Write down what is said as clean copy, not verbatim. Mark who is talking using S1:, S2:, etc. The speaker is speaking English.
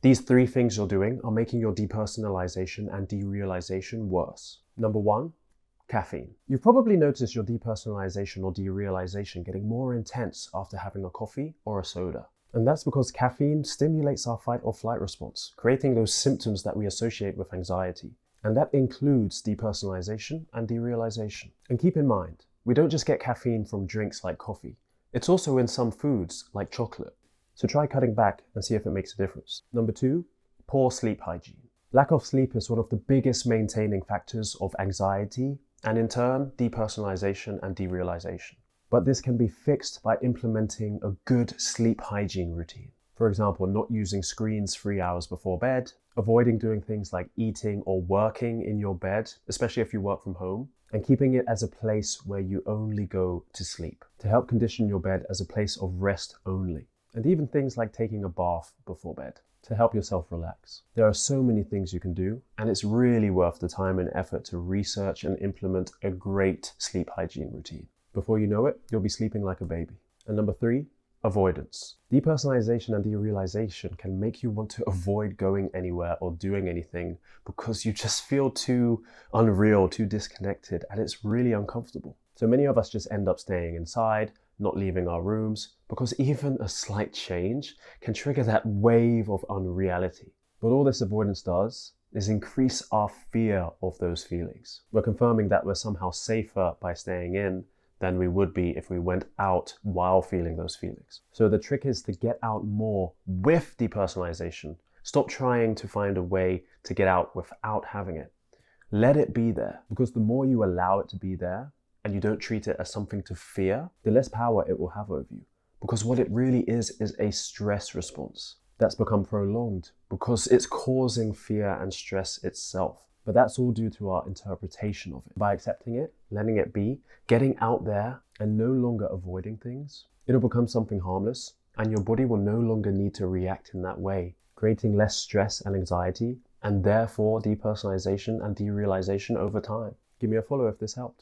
S1: These 3 things you're doing are making your depersonalization and derealization worse. Number 1, caffeine. You've probably noticed your depersonalization or derealization getting more intense after having a coffee or a soda. And that's because caffeine stimulates our fight or flight response, creating those symptoms that we associate with anxiety. And that includes depersonalization and derealization. And keep in mind, we don't just get caffeine from drinks like coffee. It's also in some foods like chocolate. So try cutting back and see if it makes a difference. Number 2, poor sleep hygiene. Lack of sleep is one of the biggest maintaining factors of anxiety and in turn, depersonalization and derealization. But this can be fixed by implementing a good sleep hygiene routine. For example, not using screens 3 hours before bed, avoiding doing things like eating or working in your bed, especially if you work from home, and keeping it as a place where you only go to sleep, to help condition your bed as a place of rest only. And even things like taking a bath before bed to help yourself relax. There are so many things you can do, and it's really worth the time and effort to research and implement a great sleep hygiene routine. Before you know it, you'll be sleeping like a baby. And number 3, avoidance. Depersonalization and derealization can make you want to avoid going anywhere or doing anything because you just feel too unreal, too disconnected, and it's really uncomfortable. So many of us just end up staying inside, not leaving our rooms, because even a slight change can trigger that wave of unreality. But all this avoidance does is increase our fear of those feelings. We're confirming that we're somehow safer by staying in than we would be if we went out while feeling those feelings. So the trick is to get out more with depersonalization. Stop trying to find a way to get out without having it. Let it be there, because the more you allow it to be there, and you don't treat it as something to fear, the less power it will have over you. Because what it really is a stress response that's become prolonged because it's causing fear and stress itself. But that's all due to our interpretation of it. By accepting it, letting it be, getting out there and no longer avoiding things, it'll become something harmless and your body will no longer need to react in that way, creating less stress and anxiety and therefore depersonalization and derealization over time. Give me a follow if this helped.